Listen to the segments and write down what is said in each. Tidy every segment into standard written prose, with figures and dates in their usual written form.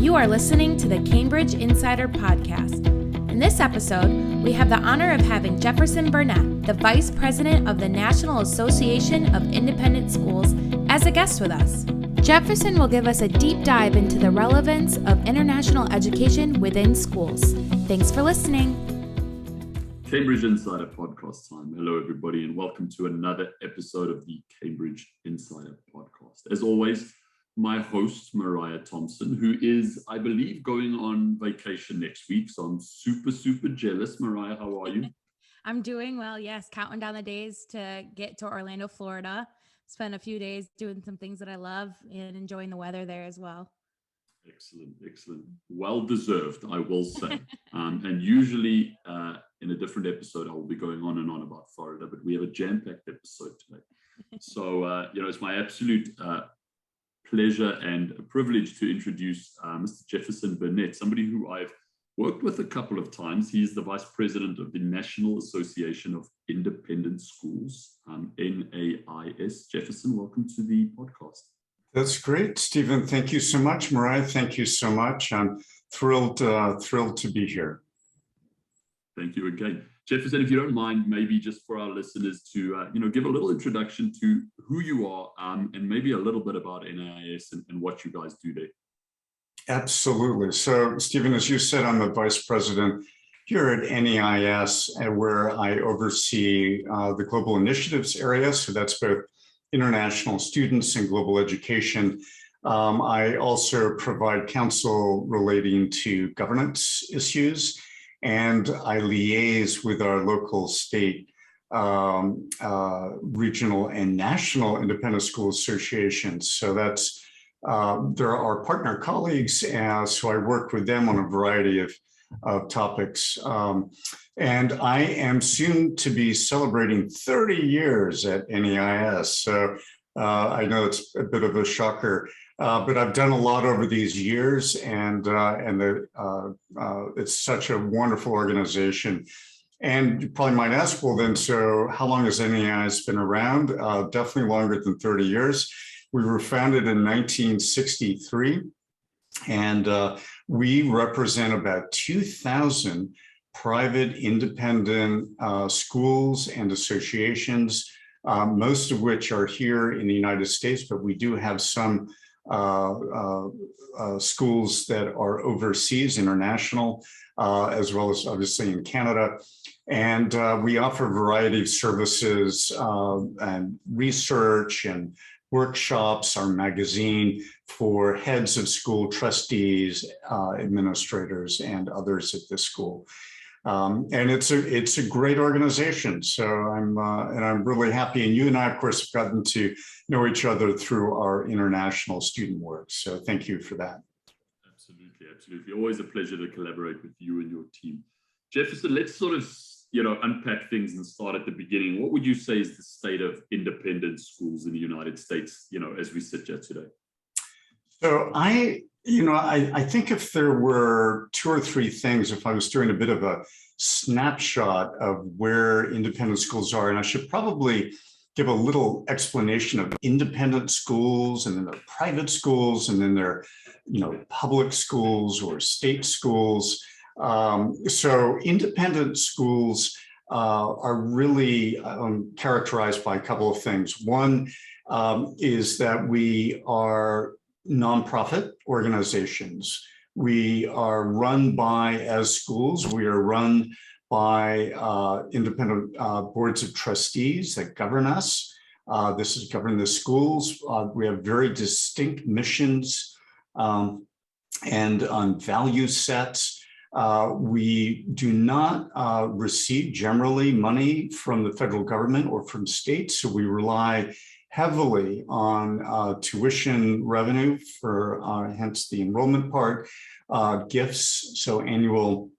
You are listening to the Cambridge Insider Podcast. In this episode, we have the honor of having Jefferson Burnett, the Vice President of the National Association of Independent Schools, as a guest with us. Jefferson will give us a deep dive into the relevance of international education within schools. Thanks for listening. Cambridge Insider Podcast time. Hello, everybody, and welcome to another episode of the Cambridge Insider Podcast. As always, my host, Mariah Thompson, who is, I believe, going on vacation next week. So I'm super jealous. Mariah, how are you? I'm doing well, yes. Counting down the days to get to Orlando, Florida. Spend a few days doing some things that I love and enjoying the weather there as well. Excellent. Well deserved, I will say. And usually in a different episode, I will be going on and on about Florida, but we have a jam-packed episode today. So, it's my absolute pleasure and a privilege to introduce Mr. Jefferson Burnett, somebody who I've worked with a couple of times. He's the Vice President of the National Association of Independent Schools, NAIS. Jefferson, welcome to the podcast. That's great, Stephen. Thank you so much. Mariah, thank you so much. I'm thrilled to be here. Thank you again. Jefferson, if you don't mind, maybe just for our listeners to, give a little introduction to who you are and maybe a little bit about NAIS and what you guys do there. Absolutely. So, Stephen, as you said, I'm the Vice President here at NAIS, where I oversee the global initiatives area. So that's both international students and global education. I also provide counsel relating to governance issues, and I liaise with our local, state, regional, and national independent school associations. So that's there are partner colleagues, so I work with them on a variety of topics. And I am soon to be celebrating 30 years at NAIS. So I know it's a bit of a shocker, but I've done a lot over these years, and it's such a wonderful organization. And you probably might ask, well, then, so how long has NAIS been around? Definitely longer than 30 years. We were founded in 1963, and we represent about 2,000 private independent schools and associations, most of which are here in the United States, but we do have some schools that are overseas, international, as well as obviously in Canada. And we offer a variety of services and research and workshops, our magazine for heads of school, trustees, administrators, and others at this school. And it's a great organization. So I'm really happy. And you and I, of course, have gotten to know each other through our international student work. So thank you for that. Absolutely. Always a pleasure to collaborate with you and your team. Jefferson, let's sort of unpack things and start at the beginning. What would you say is the state of independent schools in the United States, as we sit here today? So I think if there were two or three things, if I was doing a bit of a snapshot of where independent schools are, and I should probably give a little explanation of independent schools, and then there are private schools, and then there are, public schools or state schools. So independent schools are really characterized by a couple of things. One is that we are nonprofit organizations. We are run as schools. We are run by independent boards of trustees that govern us. This is govern the schools. We have very distinct missions and value sets. We do not receive generally money from the federal government or from states, so we rely heavily on tuition revenue for hence the enrollment part, gifts. So annual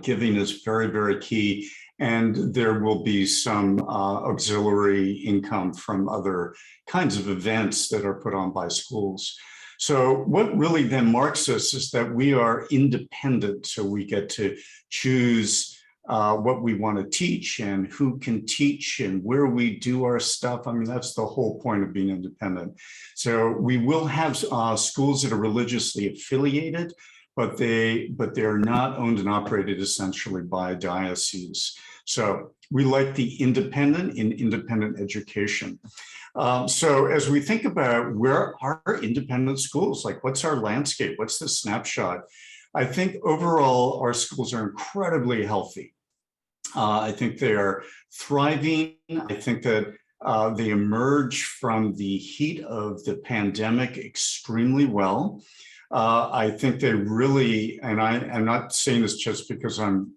giving is very, very key. And there will be some auxiliary income from other kinds of events that are put on by schools. So what really then marks us is that we are independent. So we get to choose what we want to teach and who can teach and where we do our stuff. I mean, that's the whole point of being independent. So we will have schools that are religiously affiliated, but they're not owned and operated essentially by a diocese. So we like the independent in independent education. So as we think about where are independent schools, like what's our landscape, what's the snapshot? I think overall our schools are incredibly healthy. I think they are thriving. I think that they emerge from the heat of the pandemic extremely well. I think they really, and I'm not saying this just because I'm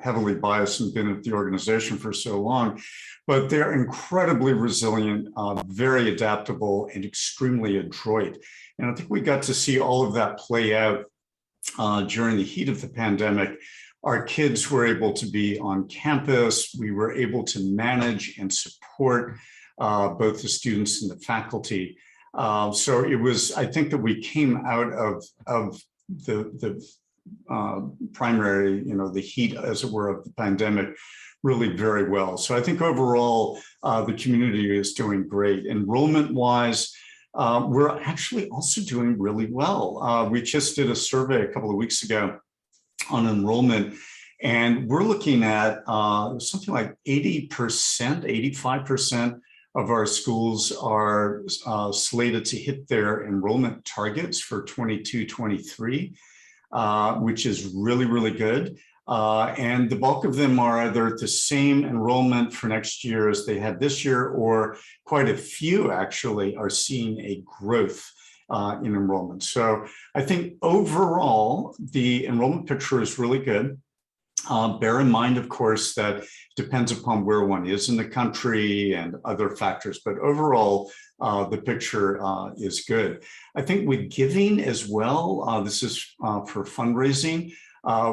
heavily biased and been at the organization for so long, but they're incredibly resilient, very adaptable, and extremely adroit. And I think we got to see all of that play out during the heat of the pandemic. Our kids were able to be on campus. We were able to manage and support both the students and the faculty. So it was, I think that we came out of the primary, the heat, as it were, of the pandemic really very well. So I think overall, the community is doing great. Enrollment-wise, we're actually also doing really well. We just did a survey a couple of weeks ago on enrollment, and we're looking at something like 80%, 85% of our schools are slated to hit their enrollment targets for 22-23, which is really, really good. And the bulk of them are either at the same enrollment for next year as they had this year, or quite a few actually are seeing a growth in enrollment. So I think overall, the enrollment picture is really good. Bear in mind, of course, that it depends upon where one is in the country and other factors, but overall, the picture is good. I think with giving as well, this is for fundraising,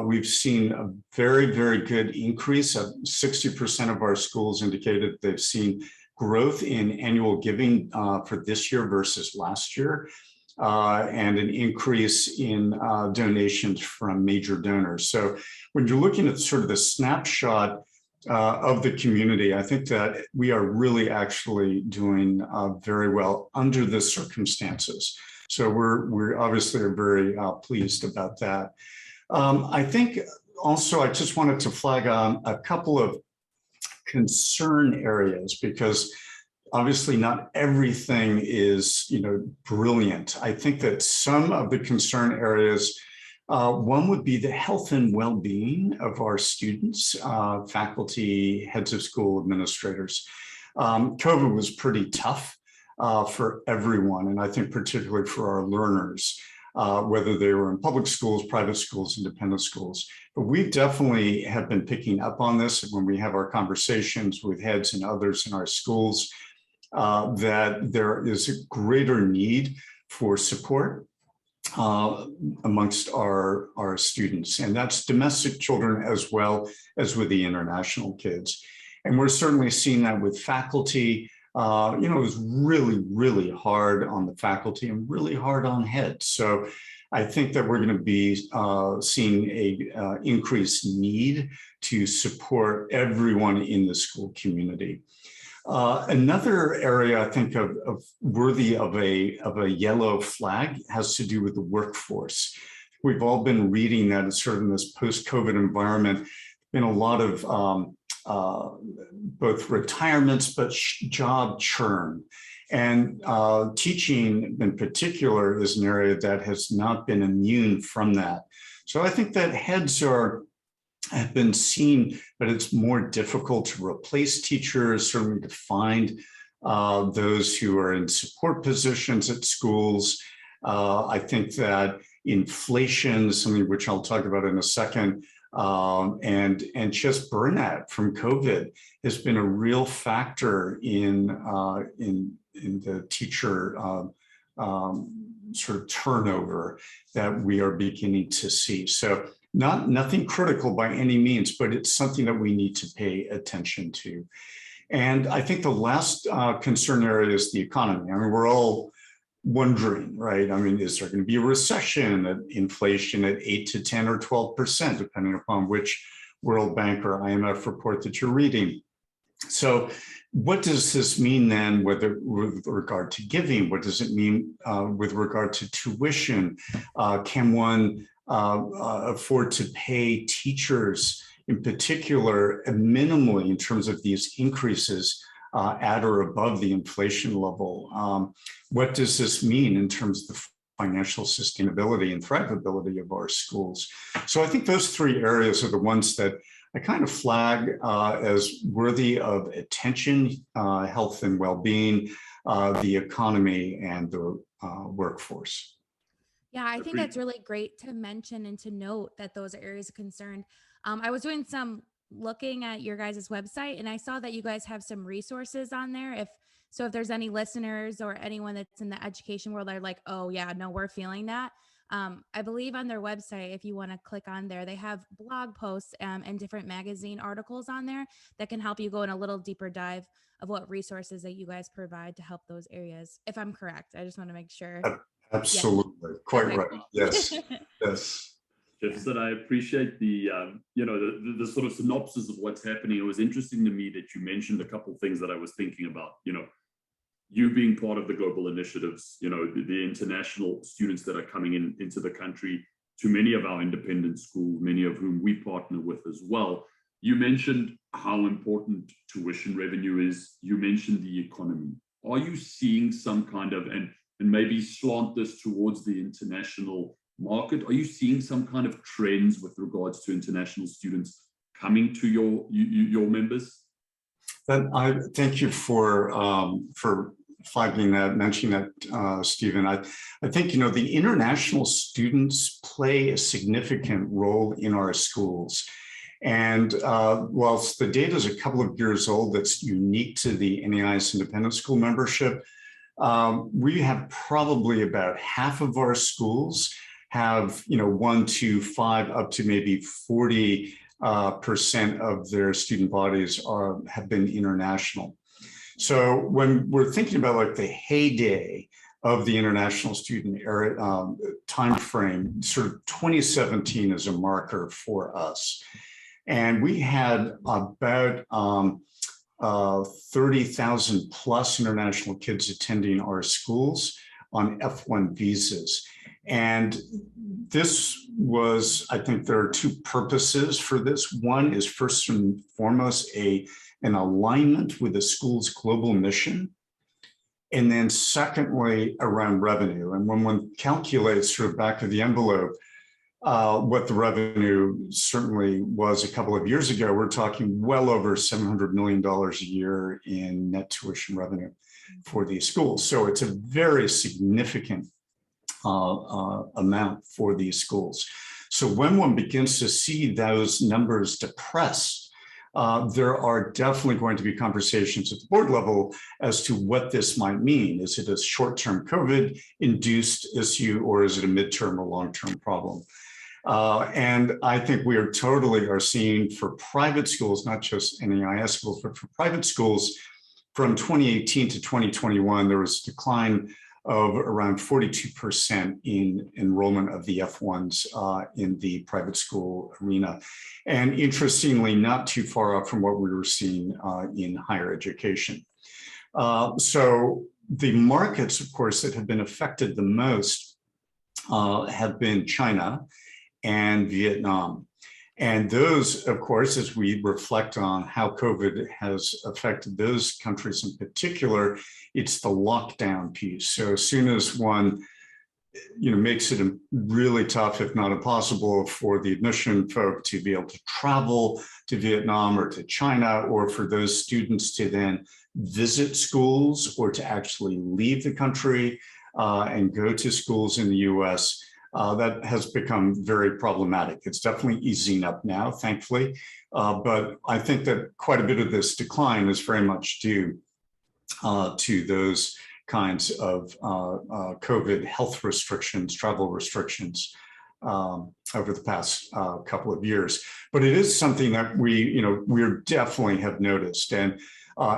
we've seen a very, very good increase. 60% of our schools indicated they've seen growth in annual giving for this year versus last year, and an increase in donations from major donors. So when you're looking at sort of the snapshot of the community, I think that we are really actually doing very well under the circumstances. So we're obviously are very pleased about that. I think also I just wanted to flag on a couple of concern areas, because obviously not everything is brilliant. I think that some of the concern areas, one would be the health and well-being of our students, faculty, heads of school, administrators. COVID was pretty tough for everyone, and I think particularly for our learners, whether they were in public schools, private schools, independent schools. But we definitely have been picking up on this when we have our conversations with heads and others in our schools, that there is a greater need for support amongst our students. And that's domestic children as well as with the international kids. And we're certainly seeing that with faculty. It was really, really hard on the faculty and really hard on heads. So I think that we're going to be seeing a increased need to support everyone in the school community. Another area I think of worthy of a yellow flag has to do with the workforce. We've all been reading that it's sort of in this post-COVID environment, been a lot of both retirements, but job churn. And teaching in particular is an area that has not been immune from that. So I think that heads have been seen, but it's more difficult to replace teachers, certainly to find those who are in support positions at schools. I think that inflation, something which I'll talk about in a second, and just burnout from COVID has been a real factor in the teacher sort of turnover that we are beginning to see. So nothing critical by any means, but it's something that we need to pay attention to. And I think the last concern area is the economy. I mean, we're all wondering, right? I mean, is there going to be a recession, inflation at 8 to 10 or 12%, depending upon which World Bank or IMF report that you're reading. So what does this mean then with regard to giving? What does it mean with regard to tuition? Can one afford to pay teachers in particular minimally in terms of these increases at or above the inflation level? What does this mean in terms of the financial sustainability and thrivability of our schools? So I think those three areas are the ones that I kind of flag as worthy of attention: health and well-being, the economy, and the workforce. Yeah, I think that's really great to mention and to note that those are areas of concern. I was doing some looking at your guys' website, and I saw that you guys have some resources on there. If there's any listeners or anyone that's in the education world that are like, oh yeah, no, we're feeling that. I believe on their website, if you want to click on there, they have blog posts and different magazine articles on there that can help you go in a little deeper dive of what resources that you guys provide to help those areas. If I'm correct, I just want to make sure. Absolutely. Yeah. Quite okay. Right. Yes. Yes. Jefferson, I appreciate the the sort of synopsis of what's happening. It was interesting to me that you mentioned a couple of things that I was thinking about. You being part of the global initiatives, the international students that are coming into the country to many of our independent schools, many of whom we partner with as well. You mentioned how important tuition revenue is. You mentioned the economy. Are you seeing some kind of, and maybe slant this towards the international market, are you seeing some kind of trends with regards to international students coming to your members? I thank you for flagging that, mentioning that, Stephen. I think, the international students play a significant role in our schools. And whilst the data is a couple of years old, that's unique to the NAIS independent school membership, we have probably about half of our schools have, 1 to 5 up to maybe 40% of their student bodies have been international. So when we're thinking about like the heyday of the international student era time frame, sort of 2017 is a marker for us. And we had about 30,000 plus international kids attending our schools on F1 visas. And this was, I think there are two purposes for this. One is first and foremost an alignment with the school's global mission. And then secondly, around revenue. And when one calculates sort of back of the envelope, what the revenue certainly was a couple of years ago, we're talking well over $700 million a year in net tuition revenue for these schools. So it's a very significant amount for these schools. So when one begins to see those numbers depressed, there are definitely going to be conversations at the board level as to what this might mean. Is it a short-term COVID-induced issue, or is it a midterm or long-term problem? And I think we are seeing for private schools, not just NAIS schools, but for private schools, from 2018 to 2021, there was a decline of around 42% in enrollment of the F1s in the private school arena. And interestingly, not too far off from what we were seeing in higher education. So the markets, of course, that have been affected the most have been China and Vietnam. And those, of course, as we reflect on how COVID has affected those countries in particular, it's the lockdown piece. So as soon as one, makes it really tough, if not impossible, for the admission folk to be able to travel to Vietnam or to China, or for those students to then visit schools or to actually leave the country and go to schools in the US, that has become very problematic. It's definitely easing up now, thankfully. But I think that quite a bit of this decline is very much due to those kinds of COVID health restrictions, travel restrictions over the past couple of years. But it is something that we definitely have noticed. And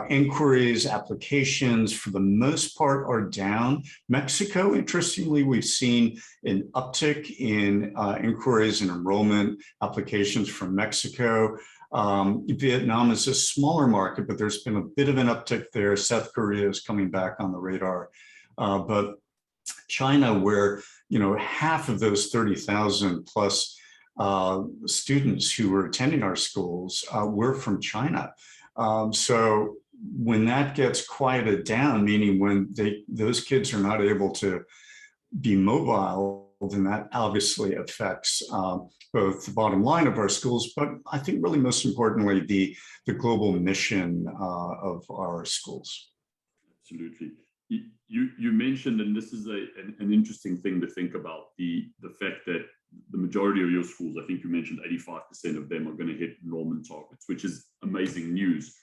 Inquiries, applications, for the most part, are down. Mexico, interestingly, we've seen an uptick in inquiries and enrollment applications from Mexico. Vietnam is a smaller market, but there's been a bit of an uptick there. South Korea is coming back on the radar. But China, where half of those 30,000 plus students who were attending our schools were from China. So when that gets quieted down, meaning when those kids are not able to be mobile, then that obviously affects both the bottom line of our schools, but I think really most importantly, the global mission of our schools. Absolutely. You mentioned, and this is an interesting thing to think about, the fact that the majority of your schools, I think you mentioned 85% of them are going to hit enrollment targets, which is amazing news.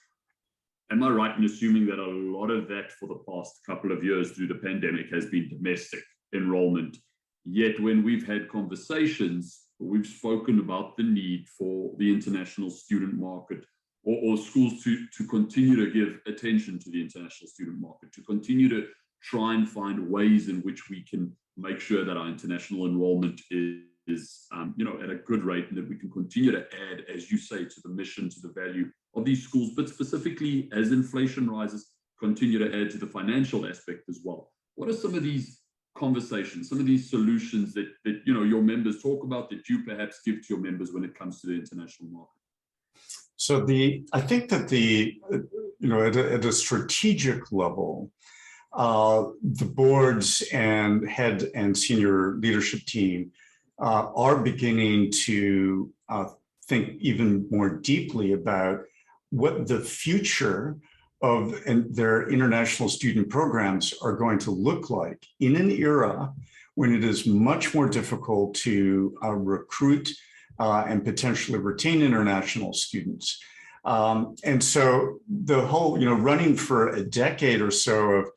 Am I right in assuming that a lot of that for the past couple of years through the pandemic has been domestic enrollment? Yet when we've had conversations, we've spoken about the need for the international student market, or schools to continue to give attention to the international student market, to continue to try and find ways in which we can make sure that our international enrollment is at a good rate, and that we can continue to add, as you say, to the mission, to the value of these schools, but specifically as inflation rises, continue to add to the financial aspect as well. What are some of these conversations, some of these solutions that your members talk about, that you perhaps give to your members when it comes to the international market? So I think that at a strategic level, the boards and head and senior leadership team are beginning to think even more deeply about what the future of their international student programs are going to look like in an era when it is much more difficult to recruit and potentially retain international students. And so the whole, running for a decade or so of,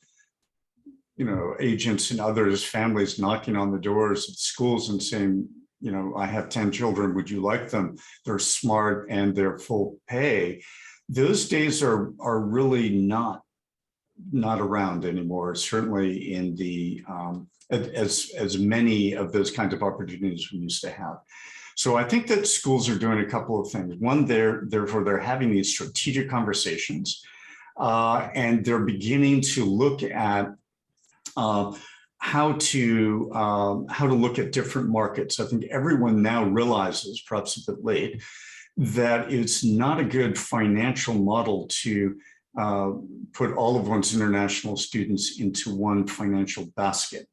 agents and others, families knocking on the doors of schools and saying, I have 10 children, would you like them? They're smart and they're full pay. Those days are really not around anymore, certainly in the, as many of those kinds of opportunities we used to have. So I think that schools are doing a couple of things. One, therefore they're having these strategic conversations, and they're beginning to look at how to look at different markets. I think everyone now realizes, perhaps a bit late, that it's not a good financial model to put all of one's international students into one financial basket,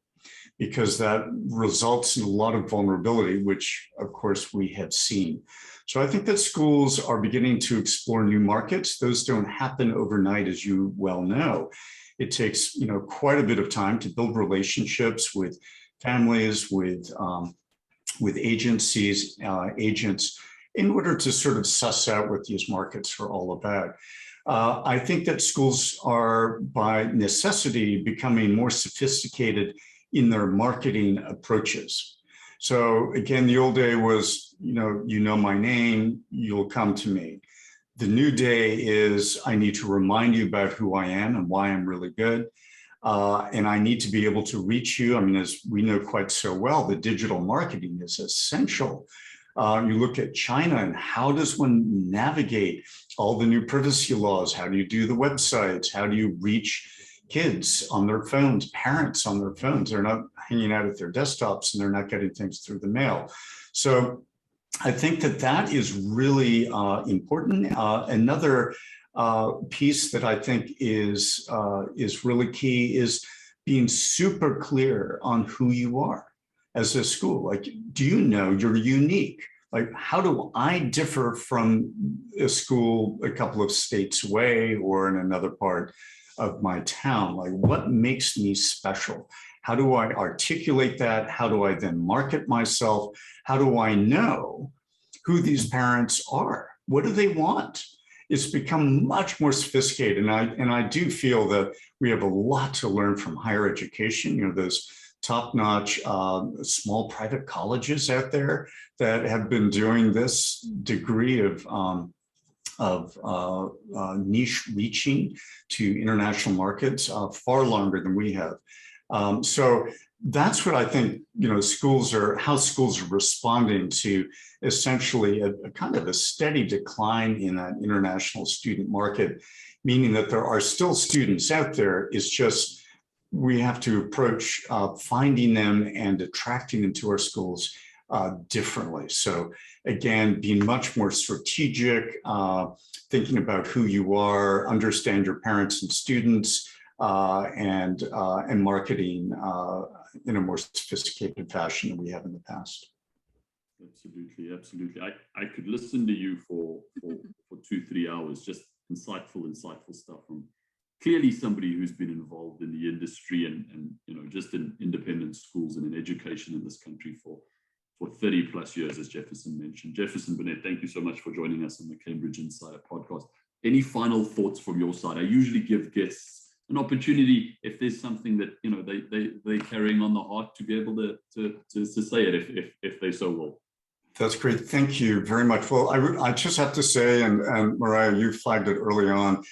because that results in a lot of vulnerability, which of course we have seen. So I think that schools are beginning to explore new markets. Those don't happen overnight, as you well know. It takes quite a bit of time to build relationships with families, with agencies, agents, in order to sort of suss out what these markets are all about. I think that schools are, by necessity, becoming more sophisticated in their marketing approaches. So again, the old day was, you know my name, you'll come to me. The new day is, I need to remind you about who I am and why I'm really good. And I need to be able to reach you. I mean, as we know quite so well, the digital marketing is essential. You look at China, and how does one navigate all the new privacy laws? How do you do the websites? How do you reach kids on their phones, parents on their phones? They're not hanging out at their desktops and they're not getting things through the mail. So I think that is really important. Another piece that I think is really key is being super clear on who you are as a school. Like, do you know you're unique? Like, how do I differ from a school a couple of states away or in another part of my town? Like, what makes me special? How do I articulate that? How do I then market myself? How do I know who these parents are? What do they want? It's become much more sophisticated. And I do feel that we have a lot to learn from higher education. Those top-notch small private colleges out there that have been doing this degree of niche reaching to international markets far longer than we have. So that's what I think, how schools are responding to essentially a kind of a steady decline in that international student market, meaning that there are still students out there. It's just we have to approach finding them and attracting them to our schools differently. So again, being much more strategic, thinking about who you are, understand your parents and students, and marketing in a more sophisticated fashion than we have in the past. Absolutely. I could listen to you for 2-3 hours, just insightful stuff from clearly somebody who's been involved in the industry and just in independent schools and in education in this country for 30 plus years, as Jefferson mentioned. Jefferson Burnett, thank you so much for joining us on the Cambridge Insider podcast. Any final thoughts from your side? I usually give guests an opportunity, if there's something that they're carrying on the heart, to be able to say it if they so will. That's great. Thank you very much. Well, I just have to say, and Mariah, you flagged it early on,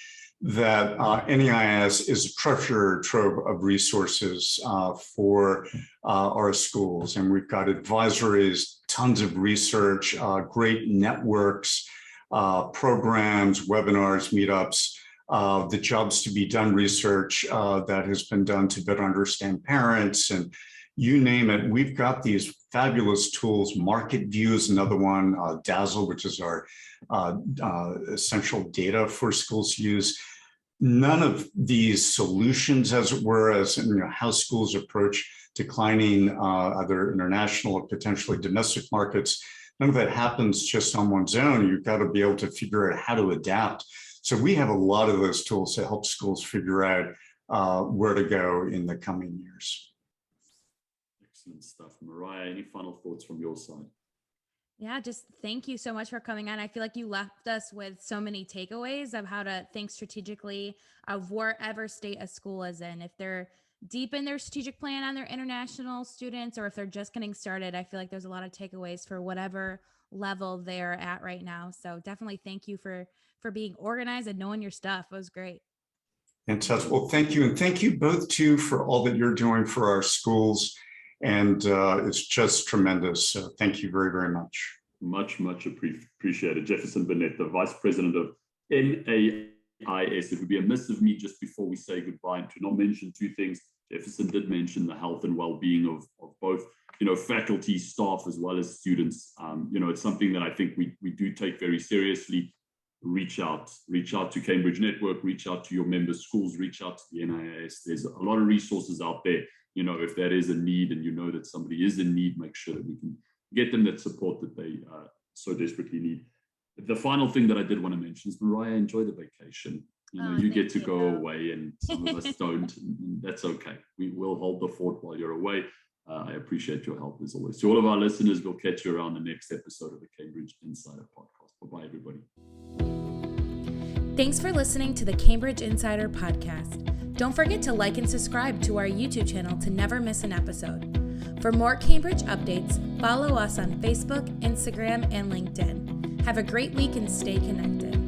that NAIS is a treasure trove of resources for our schools. And we've got advisories, tons of research, great networks, programs, webinars, meetups, the jobs to be done research that has been done to better understand parents, and you name it. We've got these fabulous tools. Market View is another one, Dazzle, which is our essential data for schools to use. None of these solutions, as it were, as how schools approach declining either international or potentially domestic markets, none of that happens just on one's own. You've got to be able to figure out how to adapt. So we have a lot of those tools to help schools figure out where to go in the coming years. Excellent stuff. Mariah, any final thoughts from your side? Yeah, just thank you so much for coming on. I feel like you left us with so many takeaways of how to think strategically of wherever state a school is in. If they're deep in their strategic plan on their international students, or if they're just getting started, I feel like there's a lot of takeaways for whatever level they're at right now. So definitely thank you for being organized and knowing your stuff. It was great. Fantastic. Well, thank you. And thank you both too for all that you're doing for our schools. And it's just tremendous. So thank you very, very much. Much appreciated. Jefferson Burnett, the Vice President of NAIS. It would be amiss of me just before we say goodbye to not mention two things. Jefferson did mention the health and well-being of both, faculty, staff, as well as students. It's something that I think we do take very seriously. Reach out to Cambridge Network, reach out to your member schools, reach out to the NAIS. There's a lot of resources out there. If that is a need and that somebody is in need, make sure that we can get them that support that they so desperately need. The final thing that I did want to mention is, Mariah, enjoy the vacation. You get to go away, and some of us don't. And that's okay. We will hold the fort while you're away. I appreciate your help as always. To all of our listeners, we'll catch you around the next episode of the Cambridge Insider podcast. Bye-bye, everybody. Thanks for listening to the Cambridge Insider podcast. Don't forget to like and subscribe to our YouTube channel to never miss an episode. For more Cambridge updates, follow us on Facebook, Instagram, and LinkedIn. Have a great week and stay connected.